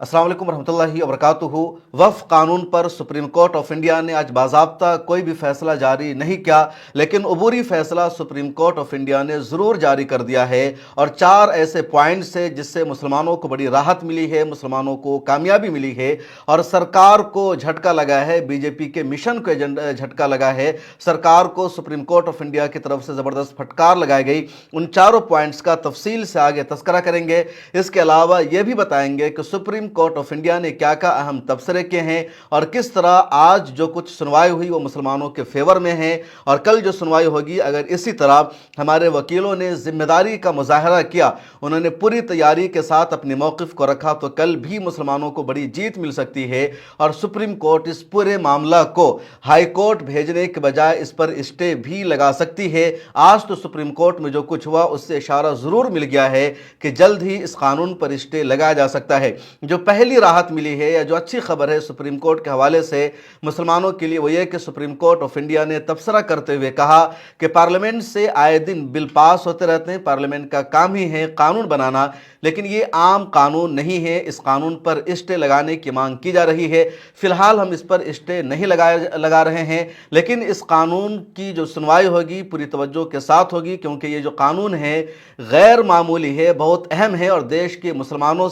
अस्सलाम वालेकुम रहमतुल्लाहि व बरकातुहू। वक्फ कानून पर सुप्रीम कोर्ट ऑफ इंडिया ने आज बाज़ाब्ता कोई भी फैसला जारी नहीं किया, लेकिन अबूरी फैसला सुप्रीम कोर्ट ऑफ इंडिया ने ज़रूर जारी कर दिया है। और 4 ऐसे पॉइंट्स है जिससे मुसलमानों को बड़ी राहत मिली है, मुसलमानों को कामयाबी मिली है और सरकार को झटका लगा है, बीजेपी के मिशन को झटका लगा है। सरकार को सुप्रीम कोर्ट ऑफ इंडिया की तरफ से ज़बरदस्त फटकार लगाई गई। उन चारों पॉइंट्स का तफसील से आगे तस्करा करेंगे। इसके अलावा यह भी बताएंगे कि सुप्रीम कोर्ट ऑफ इंडिया ने क्या क्या अहम तबसरे किए हैं और किस तरह आज जो कुछ सुनवाई हुई वो मुसलमानों के फेवर में है, और कल जो सुनवाई होगी अगर इसी तरह हमारे वकीलों ने जिम्मेदारी का मुजाहरा किया, उन्होंने पूरी तैयारी के साथ अपने मौक़िफ़ को रखा, तो कल भी मुसलमानों को बड़ी जीत मिल सकती है और सुप्रीम कोर्ट इस पूरे मामला को हाई कोर्ट भेजने के बजाय इस पर स्टे भी लगा सकती है। आज तो सुप्रीम कोर्ट में जो कुछ हुआ उससे इशारा ज़रूर मिल गया है कि जल्द ही इस कानून पर स्टे लगाया जा सकता है। जो पहली राहत मिली है या जो अच्छी खबर है सुप्रीम कोर्ट के हवाले से मुसलमानों के लिए वो ये कि सुप्रीम कोर्ट ऑफ इंडिया ने तबसरा करते हुए कहा कि पार्लियामेंट से आए दिन बिल पास होते रहते हैं, पार्लियामेंट का काम ही है कानून बनाना, लेकिन ये आम कानून नहीं है। इस कानून पर स्टे लगाने की मांग की जा रही है। फिलहाल हम इस पर स्टे नहीं लगा रहे हैं, लेकिन इस कानून की जो सुनवाई होगी पूरी तवज्जो के साथ होगी, क्योंकि ये जो कानून है गैर मामूली है, बहुत अहम है और देश के मुसलमानों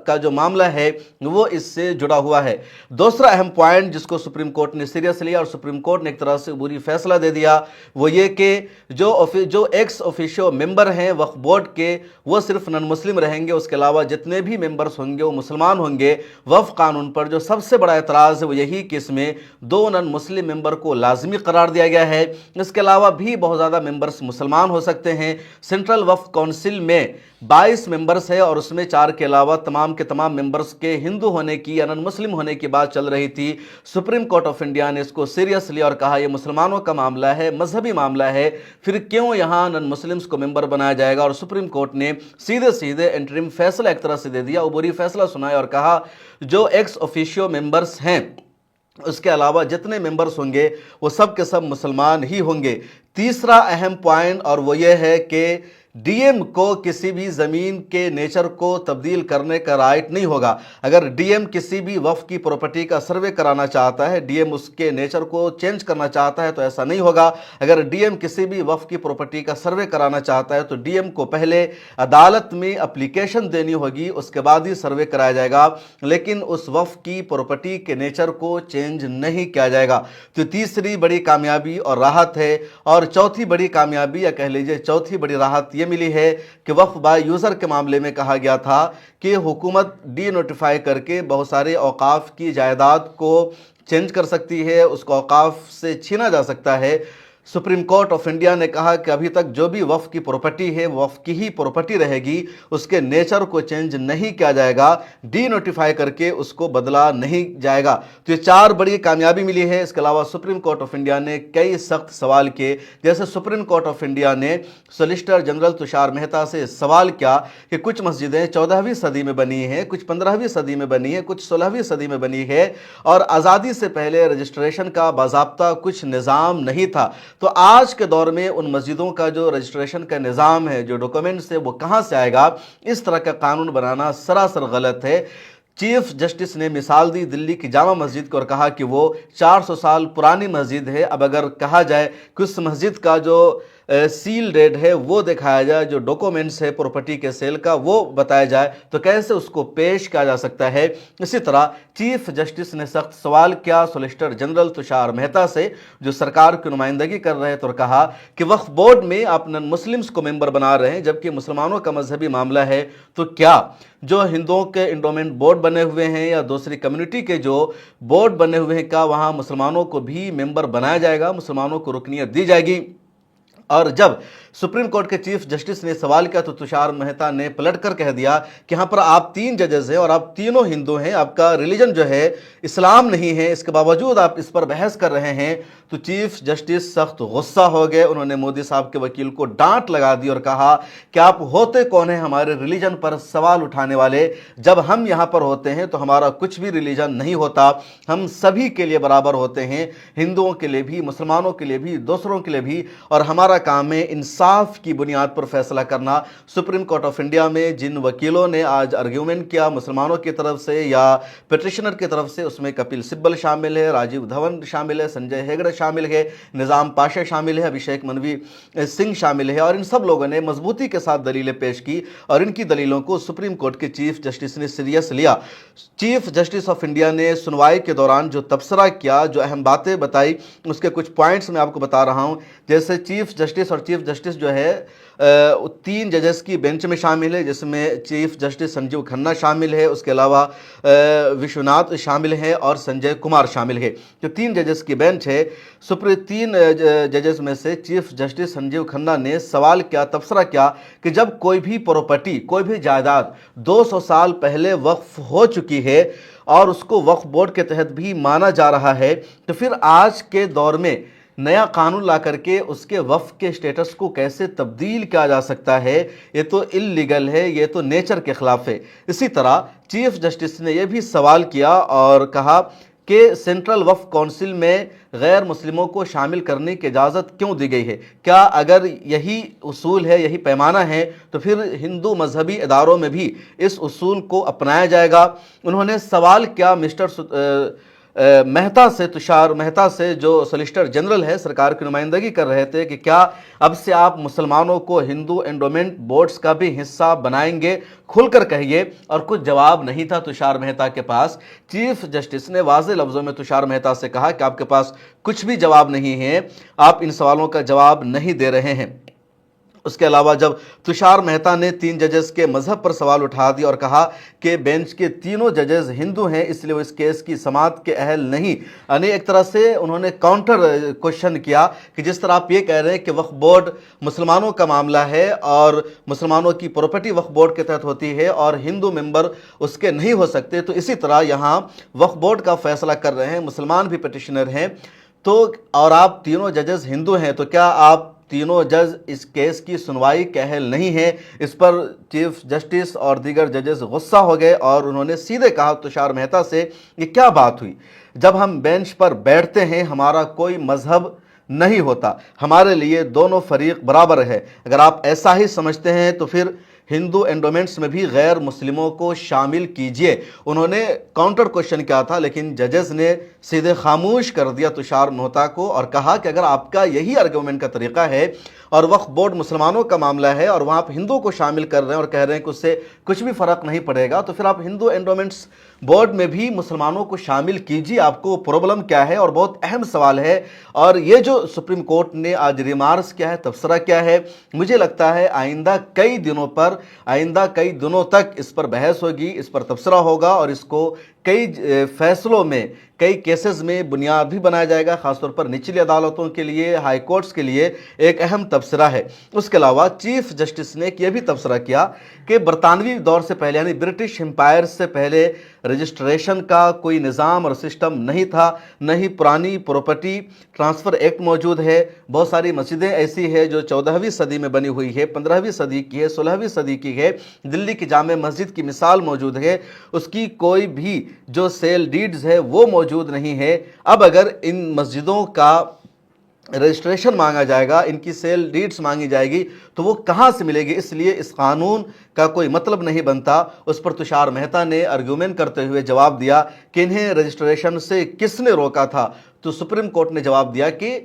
का जो मामला है वो इससे जुड़ा हुआ है। दूसरा अहम पॉइंट जिसको सुप्रीम कोर्ट ने सीरियस लिया और सुप्रीम कोर्ट ने एक तरह से बुरी फैसला दे दिया वो ये कि जो एक्स ऑफिशियो मेंबर हैं वक्फ बोर्ड के वो सिर्फ नॉन मुस्लिम रहेंगे, उसके अलावा जितने भी मेंबर्स होंगे वो मुसलमान होंगे। वक्फ कानून पर जो सबसे बड़ा एतराज़ है वो यही कि इसमें 2 नॉन मुस्लिम मेंबर को लाजमी करार दिया गया है। इसके अलावा भी बहुत ज़्यादा मेंबर्स मुसलमान हो सकते हैं। सेंट्रल वक्फ काउंसिल में 22 मेंबर्स है और उसमें 4 के अलावा तमाम के तमाम मेंबर्स के हिंदू होने की या नॉन मुस्लिम होने की बात चल रही थी। सुप्रीम कोर्ट ऑफ इंडिया ने इसको सीरियस लिया और कहा यह मुसलमानों का मामला है, मजहबी मामला है, फिर क्यों यहाँ नॉन मुस्लिम्स को मेंबर बनाया जाएगा। और सुप्रीम कोर्ट ने सीधे सीधे इंटरिम फैसला एक तरह से दे दिया, उबूरी फैसला सुनाया और कहा जो एक्स ऑफिशियो मेंबर्स हैं उसके अलावा जितने मेंबर्स होंगे वो सब के सब मुसलमान ही होंगे। तीसरा अहम पॉइंट और वो ये है कि डीएम को किसी भी ज़मीन के नेचर को तब्दील करने का राइट नहीं होगा। अगर डीएम किसी भी वक्फ की प्रॉपर्टी का सर्वे कराना चाहता है, डीएम उसके नेचर को चेंज करना चाहता है तो ऐसा नहीं होगा। अगर डीएम किसी भी वक्फ की प्रॉपर्टी का सर्वे कराना चाहता है तो डीएम को पहले अदालत में एप्लीकेशन देनी होगी, उसके बाद ही सर्वे कराया जाएगा, लेकिन उस वक्फ की प्रॉपर्टी के नेचर को चेंज नहीं किया जाएगा। तो तीसरी बड़ी कामयाबी और राहत है। और चौथी बड़ी कामयाबी या कह लीजिए चौथी बड़ी राहत ये मिली है कि वक्फ बाय यूज़र के मामले में कहा गया था कि हुकूमत डी नोटिफाई करके बहुत सारे औकाफ की जायदाद को चेंज कर सकती है, उसको औकाफ से छीना जा सकता है। सुप्रीम कोर्ट ऑफ इंडिया ने कहा कि अभी तक जो भी वक्फ की प्रॉपर्टी है वक्फ की ही प्रॉपर्टी रहेगी, उसके नेचर को चेंज नहीं किया जाएगा, डी नोटिफाई करके उसको बदला नहीं जाएगा। तो ये 4 बड़ी कामयाबी मिली है। इसके अलावा सुप्रीम कोर्ट ऑफ इंडिया ने कई सख्त सवाल किए, जैसे सुप्रीम कोर्ट ऑफ इंडिया ने सॉलिसिटर जनरल तुषार मेहता से सवाल किया कि कुछ मस्जिदें 14वीं सदी में बनी हैं, कुछ 15वीं सदी में बनी है, कुछ 16वीं सदी में बनी है और आज़ादी से पहले रजिस्ट्रेशन का बाज़ाब्ता कुछ निज़ाम नहीं था। तो आज के दौर में उन मस्जिदों का जो रजिस्ट्रेशन का निज़ाम है, जो डॉक्यूमेंट्स है, वो कहाँ से आएगा। इस तरह का कानून बनाना सरासर गलत है। चीफ जस्टिस ने मिसाल दी दिल्ली की जामा मस्जिद को और कहा कि वो 400 साल पुरानी मस्जिद है। अब अगर कहा जाए कि उस मस्जिद का जो सील डेट है वो दिखाया जाए, जो डॉक्यूमेंट्स है प्रॉपर्टी के सेल का वो बताया जाए, तो कैसे उसको पेश किया जा सकता है। इसी तरह चीफ जस्टिस ने सख्त सवाल किया सॉलिसिटर जनरल तुषार मेहता से, जो सरकार की नुमाइंदगी कर रहे थे, और कहा कि वक्फ बोर्ड में आप नॉन मुस्लिम्स को मेंबर बना रहे हैं जबकि मुसलमानों का मजहबी मामला है, तो क्या जो हिंदुओं के इंडोमेंट बोर्ड बने हुए हैं या दूसरी कम्युनिटी के जो बोर्ड बने हुए हैं, क्या वहाँ मुसलमानों को भी मेंबर बनाया जाएगा, मुसलमानों को रुकनियत दी जाएगी। और जब सुप्रीम कोर्ट के चीफ जस्टिस ने सवाल किया तो तुषार मेहता ने पलटकर कह दिया कि यहाँ पर आप 3 जजेस हैं और आप तीनों हिंदू हैं, आपका रिलीजन जो है इस्लाम नहीं है, इसके बावजूद आप इस पर बहस कर रहे हैं। तो चीफ जस्टिस सख्त गुस्सा हो गए, उन्होंने मोदी साहब के वकील को डांट लगा दी और कहा कि आप होते कौन हैं हमारे रिलीजन पर सवाल उठाने वाले। जब हम यहाँ पर होते हैं तो हमारा कुछ भी रिलीजन नहीं होता, हम सभी के लिए बराबर होते हैं, हिंदुओं के लिए भी, मुसलमानों के लिए भी, दूसरों के लिए भी, और हमारा काम है इंसान इंसाफ की बुनियाद पर फैसला करना। सुप्रीम कोर्ट ऑफ इंडिया में जिन वकीलों ने आज आर्ग्यूमेंट किया मुसलमानों की तरफ से या पिटिशनर की तरफ से, उसमें कपिल सिब्बल शामिल है, राजीव धवन शामिल है, संजय हेगड़े शामिल है, निज़ाम पाशा शामिल है, अभिषेक मनवी सिंह शामिल है, और इन सब लोगों ने मजबूती के साथ दलीलें पेश की और इनकी दलीलों को सुप्रीम कोर्ट के चीफ जस्टिस ने सीरियस लिया। चीफ जस्टिस ऑफ इंडिया ने सुनवाई के दौरान जो तबसरा किया, जो अहम बातें बताई, उसके कुछ पॉइंट्स मैं आपको बता रहा हूं। जैसे चीफ जस्टिस जो है 3 जजेस की बेंच में शामिल है, जिसमें चीफ जस्टिस संजीव खन्ना शामिल है, उसके अलावा विश्वनाथ शामिल है और संजय कुमार शामिल है। जो 3 जजेस की बेंच है, 3 जजेस में से चीफ जस्टिस संजीव खन्ना ने सवाल किया, तबसरा किया कि जब कोई भी प्रॉपर्टी, कोई भी जायदाद 200 साल पहले वक्फ हो चुकी है और उसको वक्फ बोर्ड के तहत भी माना जा रहा है, तो फिर आज के दौर में नया कानून ला करके उसके वक्फ के स्टेटस को कैसे तब्दील किया जा सकता है? ये तो इल्लीगल है, ये तो नेचर के खिलाफ है। इसी तरह चीफ जस्टिस ने यह भी सवाल किया और कहा कि सेंट्रल वक्फ काउंसिल में गैर मुस्लिमों को शामिल करने की इजाज़त क्यों दी गई है? क्या अगर यही उसूल है, यही पैमाना है, तो फिर हिंदू मजहबी इदारों में भी इस उसूल को अपनाया जाएगा? उन्होंने सवाल किया मिस्टर मेहता से, तुषार मेहता से, जो सॉलिसिटर जनरल है, सरकार की नुमाइंदगी कर रहे थे, कि क्या अब से आप मुसलमानों को हिंदू एंडोमेंट बोर्ड्स का भी हिस्सा बनाएंगे? खुलकर कहिए। और कुछ जवाब नहीं था तुषार मेहता के पास। चीफ जस्टिस ने वाज़ेह लफ्ज़ों में तुषार मेहता से कहा कि आपके पास कुछ भी जवाब नहीं है, आप इन सवालों का जवाब नहीं दे रहे हैं। उसके अलावा जब तुषार मेहता ने 3 जजेस के मजहब पर सवाल उठा दिया और कहा कि बेंच के तीनों जजेस हिंदू हैं, इसलिए वो इस केस की समाअत के अहल नहीं, यानी एक तरह से उन्होंने काउंटर क्वेश्चन किया कि जिस तरह आप ये कह रहे हैं कि वक्फ बोर्ड मुसलमानों का मामला है और मुसलमानों की प्रॉपर्टी वक्फ बोर्ड के तहत होती है और हिंदू मेंबर उसके नहीं हो सकते, तो इसी तरह यहाँ वक्फ बोर्ड का फैसला कर रहे हैं, मुसलमान भी पिटिशनर हैं, तो और आप तीनों जजेस हिंदू हैं, तो क्या आप तीनों जज इस केस की सुनवाई के अहल नहीं है? इस पर चीफ जस्टिस और दीगर जजेस गुस्सा हो गए और उन्होंने सीधे कहा तुषार मेहता से, ये क्या बात हुई? जब हम बेंच पर बैठते हैं हमारा कोई मजहब नहीं होता, हमारे लिए दोनों फरीक बराबर है। अगर आप ऐसा ही समझते हैं तो फिर हिंदू एंडोमेंट्स में भी गैर मुस्लिमों को शामिल कीजिए। उन्होंने काउंटर क्वेश्चन किया था, लेकिन जजेस ने सीधे खामोश कर दिया तुषार मेहता को और कहा कि अगर आपका यही आर्गूमेंट का तरीका है और वक्फ बोर्ड मुसलमानों का मामला है और वहाँ आप हिंदू को शामिल कर रहे हैं और कह रहे हैं कि उससे कुछ भी फ़र्क नहीं पड़ेगा, तो फिर आप हिंदू एंडोमेंट्स बोर्ड में भी मुसलमानों को शामिल कीजिए। आपको प्रॉब्लम क्या है? और बहुत अहम सवाल है। और ये जो सुप्रीम कोर्ट ने आज रिमार्क्स किया है, तबसरा क्या है, मुझे लगता है आइंदा कई दिनों तक इस पर बहस होगी, इस पर तबसरा होगा और इसको कई फैसलों में, कई केसेस में बुनियाद भी बनाया जाएगा। खासतौर पर निचली अदालतों के लिए, हाई कोर्ट्स के लिए एक अहम तबसरा है। उसके अलावा चीफ जस्टिस ने यह भी तबसरा किया कि बरतानवी दौर से पहले, यानी ब्रिटिश एम्पायर से पहले रजिस्ट्रेशन का कोई निज़ाम और सिस्टम नहीं था, न ही पुरानी प्रॉपर्टी ट्रांसफ़र एक्ट मौजूद है। बहुत सारी मस्जिदें ऐसी है जो 14वीं सदी में बनी हुई है, 15वीं सदी की है, 16वीं सदी की है। दिल्ली की जामे मस्जिद की मिसाल मौजूद है, उसकी कोई भी जो सेल डीड्स है वो मौजूद नहीं है। अब अगर इन मस्जिदों का रजिस्ट्रेशन मांगा जाएगा, इनकी सेल डीड्स मांगी जाएगी, तो वो कहाँ से मिलेगी? इसलिए इस कानून का कोई मतलब नहीं बनता। उस पर तुषार मेहता ने आर्गूमेंट करते हुए जवाब दिया कि इन्हें रजिस्ट्रेशन से किसने रोका था? तो सुप्रीम कोर्ट ने जवाब दिया कि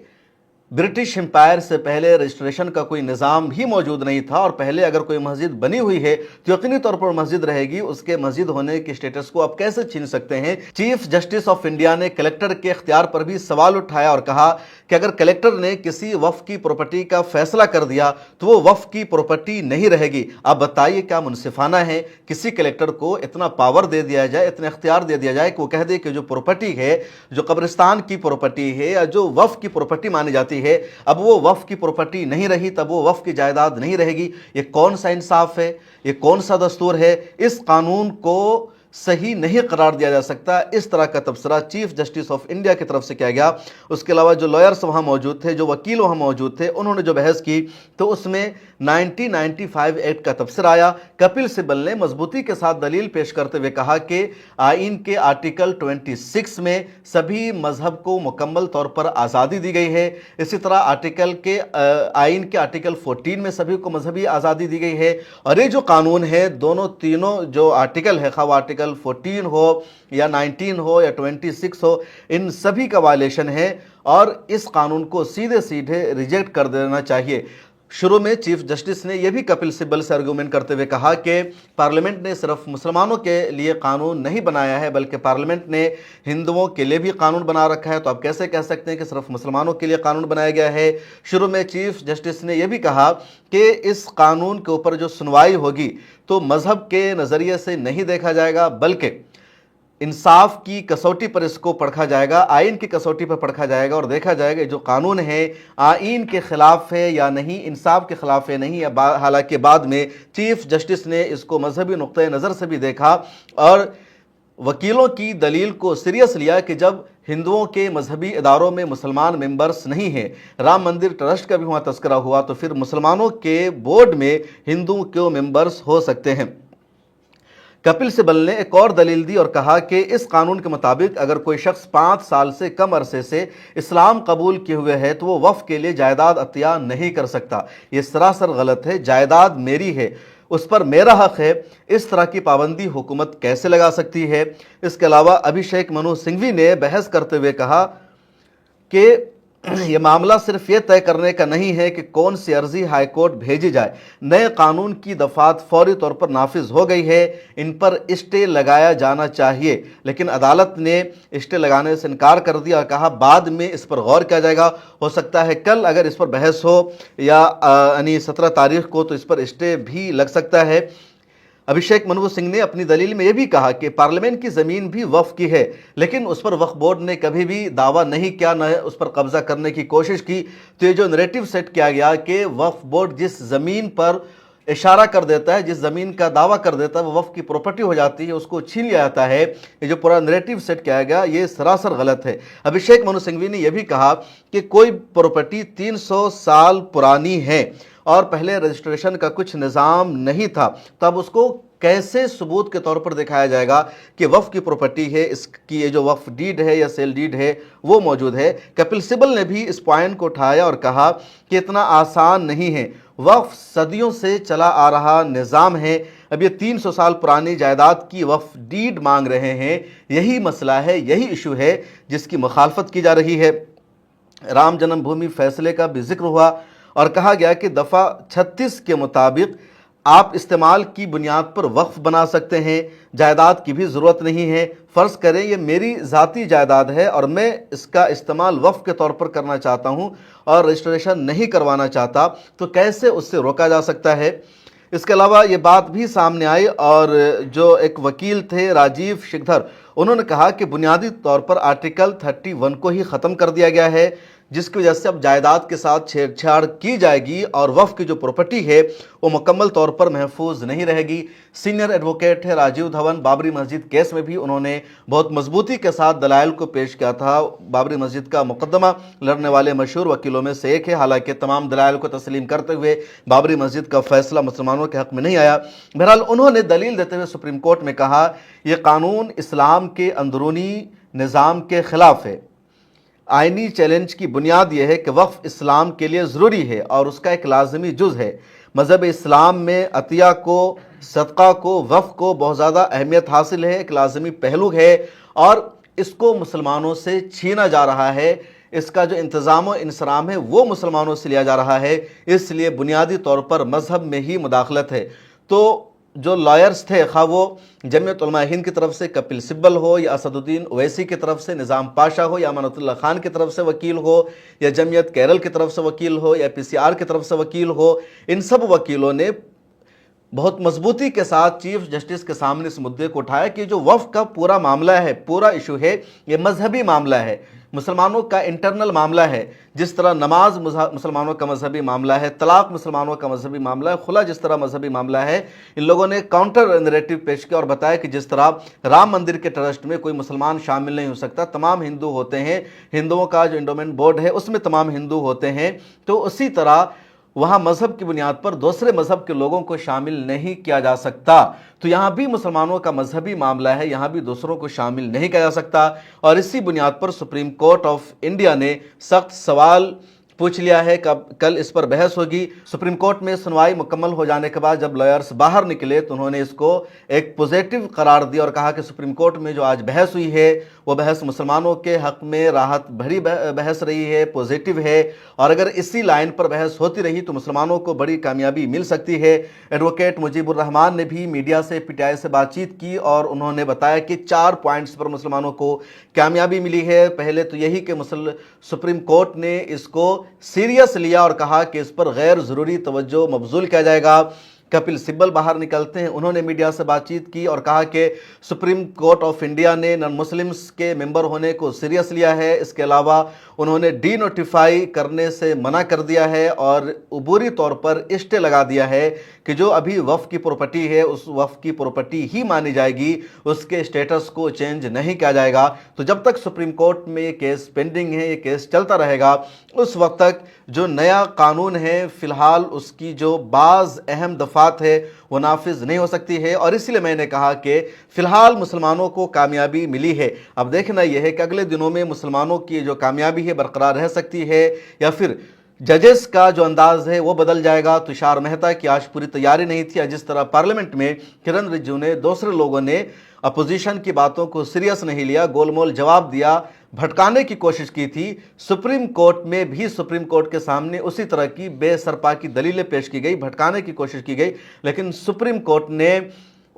ब्रिटिश एम्पायर से पहले रजिस्ट्रेशन का कोई निज़ाम ही मौजूद नहीं था और पहले अगर कोई मस्जिद बनी हुई है तो यकीनी तौर पर मस्जिद रहेगी, उसके मस्जिद होने के स्टेटस को आप कैसे छीन सकते हैं? चीफ जस्टिस ऑफ इंडिया ने कलेक्टर के इख्तियार पर भी सवाल उठाया और कहा कि अगर कलेक्टर ने किसी वक्फ की प्रॉपर्टी का फैसला कर दिया तो वो वक्फ की प्रॉपर्टी नहीं रहेगी। आप बताइए क्या मुनसिफाना है किसी कलेक्टर को इतना पावर दे दिया जाए, इतना इख्तियार दे दिया जाए कि वो कह दे कि जो प्रॉपर्टी है, जो कब्रिस्तान की प्रॉपर्टी है या जो वक्फ की प्रॉपर्टी मानी जाती है, अब वो वक्फ की प्रॉपर्टी नहीं रही, तब वो वक्फ की जायदाद नहीं रहेगी। ये कौन सा इंसाफ है? ये कौन सा दस्तूर है? इस कानून को सही नहीं करार दिया जा सकता। इस तरह का तबसरा चीफ जस्टिस ऑफ इंडिया की तरफ से किया गया। उसके अलावा जो लॉयर्स वहाँ मौजूद थे, जो वकील वहाँ मौजूद थे, उन्होंने जो बहस की तो उसमें 1995 एक्ट का तबसरा आया। कपिल सिब्बल ने मजबूती के साथ दलील पेश करते हुए कहा कि आइन के आर्टिकल 26 में सभी मजहब को मुकम्मल तौर पर आज़ादी दी गई है। इसी तरह आइन के आर्टिकल 14 में सभी को मजहबी आज़ादी दी गई है। और ये जो कानून है, तीनों जो आर्टिकल है, खा आर्टिकल 14 हो या 19 हो या 26 हो, इन सभी का वायलेशन है और इस कानून को सीधे सीधे रिजेक्ट कर देना चाहिए। शुरू में चीफ जस्टिस ने यह भी कपिल सिब्बल से आर्गूमेंट करते हुए कहा कि पार्लियामेंट ने सिर्फ मुसलमानों के लिए कानून नहीं बनाया है, बल्कि पार्लियामेंट ने हिंदुओं के लिए भी कानून बना रखा है, तो आप कैसे कह सकते हैं कि सिर्फ मुसलमानों के लिए कानून बनाया गया है। शुरू में चीफ जस्टिस ने यह भी कहा कि इस कानून के ऊपर जो सुनवाई होगी तो मजहब के नज़रिए से नहीं देखा जाएगा, बल्कि इंसाफ की कसौटी पर इसको परखा जाएगा, आइन की कसौटी पर परखा जाएगा और देखा जाएगा जो कानून है आइन के खिलाफ है या नहीं, इंसाफ के खिलाफ है नहीं। या हालांकि बाद में चीफ जस्टिस ने इसको मजहबी नुक्ते नज़र से भी देखा और वकीलों की दलील को सीरियस लिया कि जब हिंदुओं के मजहबी इदारों में मुसलमान मेंबर्स नहीं हैं, राम मंदिर ट्रस्ट का भी वहाँ तस्करा हुआ, तो फिर मुसलमानों के बोर्ड में हिंदुओं के मेंबर्स हो सकते हैं। कपिल सिब्बल ने एक और दलील दी और कहा कि इस कानून के मुताबिक अगर कोई शख्स 5 साल से कम अरसे से इस्लाम कबूल किए हुए है तो वो वक्फ के लिए जायदाद अतिया नहीं कर सकता। ये सरासर गलत है। जायदाद मेरी है, उस पर मेरा हक है, इस तरह की पाबंदी हुकूमत कैसे लगा सकती है। इसके अलावा अभिषेक मनु सिंघवी ने बहस करते हुए कहा कि ये मामला सिर्फ ये तय करने का नहीं है कि कौन सी अर्जी हाई कोर्ट भेजी जाए। नए कानून की दफात फौरी तौर पर नाफिज हो गई है, इन पर स्टे लगाया जाना चाहिए, लेकिन अदालत ने स्टे लगाने से इनकार कर दिया और कहा बाद में इस पर गौर किया जाएगा। हो सकता है कल अगर इस पर बहस हो या यानी 17 तारीख को, तो इस पर स्टे भी लग सकता है। अभिषेक मनु सिंह ने अपनी दलील में यह भी कहा कि पार्लियामेंट की ज़मीन भी वक्फ की है, लेकिन उस पर वक्फ बोर्ड ने कभी भी दावा नहीं किया, न उस पर कब्जा करने की कोशिश की। तो ये जो नैरेटिव सेट किया गया कि वक्फ बोर्ड जिस ज़मीन पर इशारा कर देता है, जिस ज़मीन का दावा कर देता है वो वक्फ की प्रॉपर्टी हो जाती है, उसको छीन लिया जाता है, ये जो पूरा नैरेटिव सेट किया गया ये सरासर गलत है। अभिषेक मनु सिंघवी ने यह भी कहा कि कोई प्रॉपर्टी 300 साल पुरानी है और पहले रजिस्ट्रेशन का कुछ निज़ाम नहीं था, तब उसको कैसे सबूत के तौर पर दिखाया जाएगा कि वक्फ की प्रॉपर्टी है, इसकी ये जो वक्फ डीड है या सेल डीड है वो मौजूद है। कपिल सिब्बल ने भी इस पॉइंट को उठाया और कहा कि इतना आसान नहीं है, वक्फ सदियों से चला आ रहा निज़ाम है। अब ये 300 साल पुरानी जायदाद की वक्फ डीड मांग रहे हैं, यही मसला है, यही इशू है जिसकी मुखालफत की जा रही है। राम जन्मभूमि फैसले का भी जिक्र हुआ और कहा गया कि दफ़ा 36 के मुताबिक आप इस्तेमाल की बुनियाद पर वक्फ बना सकते हैं, जायदाद की भी ज़रूरत नहीं है। फ़र्ज़ करें ये मेरी ज़ाती जायदाद है और मैं इसका इस्तेमाल वक्फ के तौर पर करना चाहता हूं और रजिस्ट्रेशन नहीं करवाना चाहता, तो कैसे उससे रोका जा सकता है। इसके अलावा ये बात भी सामने आई और जो एक वकील थे राजीव शिखधर, उन्होंने कहा कि बुनियादी तौर पर आर्टिकल 31 को ही ख़त्म कर दिया गया है, जिसकी वजह से अब जायदाद के साथ छेड़छाड़ की जाएगी और वक्फ की जो प्रॉपर्टी है वो मुकम्मल तौर पर महफूज नहीं रहेगी। सीनियर एडवोकेट है राजीव धवन, बाबरी मस्जिद केस में भी उन्होंने बहुत मजबूती के साथ दलाइल को पेश किया था। बाबरी मस्जिद का मुकदमा लड़ने वाले मशहूर वकीलों में से एक है। हालांकि तमाम दलाइल को तस्लीम करते हुए बाबरी मस्जिद का फैसला मुसलमानों के हक़ में नहीं आया। बहरहाल उन्होंने दलील देते हुए सुप्रीम कोर्ट में कहा यह कानून इस्लाम के अंदरूनी निज़ाम के ख़िलाफ़ है। आइनी चैलेंज की बुनियाद यह है कि वक्फ इस्लाम के लिए ज़रूरी है और उसका एक लाजमी जुज़ है। मज़हब इस्लाम में अतिया को, सदक़ा को, वक्फ को बहुत ज़्यादा अहमियत हासिल है, एक लाजमी पहलू है और इसको मुसलमानों से छीना जा रहा है। इसका जो इंतज़ाम व इंसराम है वो मुसलमानों से लिया जा रहा है, इसलिए बुनियादी तौर पर मज़हब में ही मुदाखलत है। तो जो लॉयर्स थे, खा वो जमीयत उलमा हिंद की तरफ से कपिल सिब्बल हो या असदुद्दीन ओवैसी की तरफ से निज़ाम पाशा हो या अमानतुल्लाह खान की तरफ से वकील हो या जमीयत केरल की तरफ से वकील हो या PCR की तरफ से वकील हो, इन सब वकीलों ने बहुत मजबूती के साथ चीफ जस्टिस के सामने इस मुद्दे को उठाया कि जो वक्फ का पूरा मामला है, पूरा इशू है, ये मजहबी मामला है। मुसलमानों का इंटरनल मामला है, जिस तरह नमाज मुसलमानों का मजहबी मामला है, तलाक मुसलमानों का मजहबी मामला है, खुला जिस तरह मजहबी मामला है, इन लोगों ने काउंटर नैरेटिव पेश किया और बताया कि जिस तरह राम मंदिर के ट्रस्ट में कोई मुसलमान शामिल नहीं हो सकता, तमाम हिंदू होते हैं, हिंदुओं का जो एंडोमेंट बोर्ड है उसमें तमाम हिंदू होते हैं, तो उसी तरह वहां मजहब की बुनियाद पर दूसरे मजहब के लोगों को शामिल नहीं किया जा सकता। तो यहां भी मुसलमानों का मजहबी मामला है, यहां भी दूसरों को शामिल नहीं किया जा सकता। और इसी बुनियाद पर सुप्रीम कोर्ट ऑफ इंडिया ने सख्त सवाल पूछ लिया है। कल इस पर बहस होगी। सुप्रीम कोर्ट में सुनवाई मुकम्मल हो जाने के बाद जब लॉयर्स बाहर निकले तो उन्होंने इसको एक पॉजिटिव करार दिया और कहा कि सुप्रीम कोर्ट में जो आज बहस हुई है वो बहस मुसलमानों के हक में राहत भरी बहस रही है, पॉजिटिव है, और अगर इसी लाइन पर बहस होती रही तो मुसलमानों को बड़ी कामयाबी मिल सकती है। एडवोकेट मुजीबुर रहमान ने भी मीडिया से पीटीआई से बातचीत की और उन्होंने बताया कि 4 पॉइंट्स पर मुसलमानों को कामयाबी मिली है। पहले तो यही कि सुप्रीम कोर्ट ने इसको सीरियस लिया और कहा कि इस पर गैर ज़रूरी तवज्जो मबजूल किया जाएगा। कपिल सिब्बल बाहर निकलते हैं, उन्होंने मीडिया से बातचीत की और कहा कि सुप्रीम कोर्ट ऑफ इंडिया ने नॉन मुस्लिम्स के मेंबर होने को सीरियस लिया है। इसके अलावा उन्होंने डी नोटिफाई करने से मना कर दिया है और अबूरी तौर पर स्टे लगा दिया है कि जो अभी वफ़ की प्रॉपर्टी है उस वफ़ की प्रॉपर्टी ही मानी जाएगी, उसके स्टेटस को चेंज नहीं किया जाएगा। तो जब तक सुप्रीम कोर्ट में ये केस पेंडिंग है, ये केस चलता रहेगा, उस वक्त तक जो नया कानून है फ़िलहाल उसकी जो बाज़ अहम दफ़ात है वो नाफिज नहीं हो सकती है। और इसलिए मैंने कहा कि फ़िलहाल मुसलमानों को कामयाबी मिली है। अब देखना यह है कि अगले दिनों में मुसलमानों की जो कामयाबी है बरकरार रह सकती है या फिर जजेस का जो अंदाज है वो बदल जाएगा। तुषार मेहता की आज पूरी तैयारी नहीं थी। जिस तरह पार्लियामेंट में किरण रिजिजू ने, दूसरे लोगों ने अपोजिशन की बातों को सीरियस नहीं लिया, गोलमोल जवाब दिया, भटकाने की कोशिश की थी, सुप्रीम कोर्ट में भी सुप्रीम कोर्ट के सामने उसी तरह की बेसरपा की दलीलें पेश की गई, भटकाने की कोशिश की गई, लेकिन सुप्रीम कोर्ट ने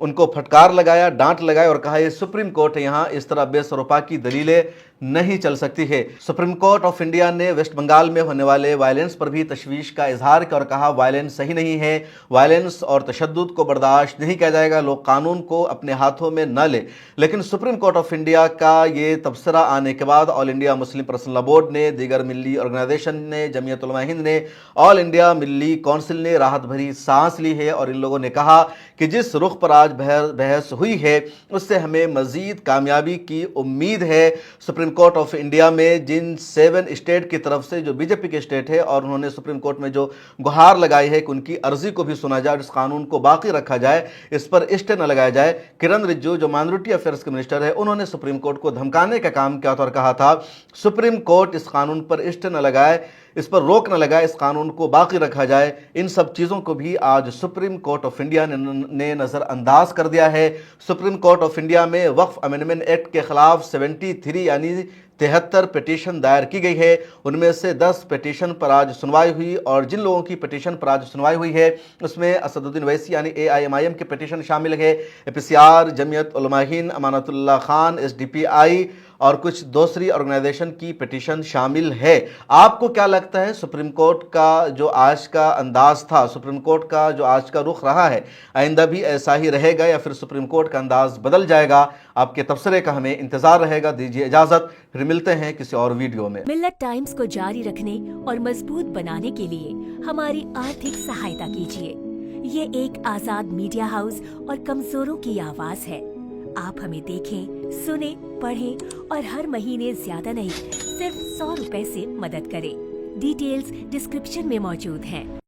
उनको फटकार लगाया, डांट लगाई और कहा ये सुप्रीम कोर्ट है, यहाँ इस तरह बेसरोपा की दलीलें नहीं चल सकती है। सुप्रीम कोर्ट ऑफ इंडिया ने वेस्ट बंगाल में होने वाले वायलेंस पर भी तशवीश का इजहार किया और कहा वायलेंस सही नहीं है, वायलेंस और तशद्दुद को बर्दाश्त नहीं किया जाएगा, लोग कानून को अपने हाथों में न ले। लेकिन सुप्रीम कोर्ट ऑफ इंडिया का ये तबसरा आने के बाद all India Muslim personal law board ने, दीगर मिली ऑर्गेनाइजेशन ने, जमीयत उलमा हिंद ने, ऑल इंडिया मिली काउंसिल ने राहत भरी सांस ली है और इन लोगों ने कहा कि जिस रुख पर आज बहस हुई है उससे हमें मजीद कामयाबी की उम्मीद है। सुप्रीम कोर्ट ऑफ इंडिया में जिन 7 स्टेट की तरफ से जो बीजेपी के स्टेट है और उन्होंने सुप्रीम कोर्ट में जो गुहार लगाई है कि उनकी अर्जी को भी सुना जाए और इस कानून को बाकी रखा जाए, इस पर स्टे न लगाया जाए। किरण रिजिजू जो माइनॉरिटी अफेयर्स के मिनिस्टर है उन्होंने सुप्रीम कोर्ट को धमकाने का काम किया था और कहा था सुप्रीम कोर्ट इस कानून पर स्टे न लगाए, इस पर रोक न लगाए, इस कानून को बाकी रखा जाए। इन सब चीज़ों को भी आज सुप्रीम कोर्ट ऑफ इंडिया ने नज़रअंदाज कर दिया है। सुप्रीम कोर्ट ऑफ इंडिया में वक्फ अमेंडमेंट एक्ट के खिलाफ 73 यानी 73 पिटीशन दायर की गई है। उनमें से 10 पिटीशन पर आज सुनवाई हुई और जिन लोगों की पिटीशन पर आज सुनवाई हुई है उसमें असदुद्दीन वैसी यानी AIMIM के पिटीशन शामिल है, APCR, जमीयत उलमा हिंद, अमानतुल्लाह खान, SDPI और कुछ दूसरी ऑर्गेनाइजेशन की पिटीशन शामिल है। आपको क्या लगता है सुप्रीम कोर्ट का जो आज का अंदाज था, सुप्रीम कोर्ट का जो आज का रुख रहा है, आइंदा भी ऐसा ही रहेगा या फिर सुप्रीम कोर्ट का अंदाज बदल जाएगा? आपके तबसरे का हमें इंतजार रहेगा। दीजिए इजाजत, फिर मिलते हैं किसी और वीडियो में। मिल्लत टाइम्स को जारी रखने और मजबूत बनाने के लिए हमारी आर्थिक सहायता कीजिए। ये एक आजाद मीडिया हाउस और कमजोरों की आवाज है। आप हमें देखें, सुने, पढ़ें और हर महीने ज्यादा नहीं सिर्फ 100 रुपए से मदद करें। डिटेल्स डिस्क्रिप्शन में मौजूद हैं।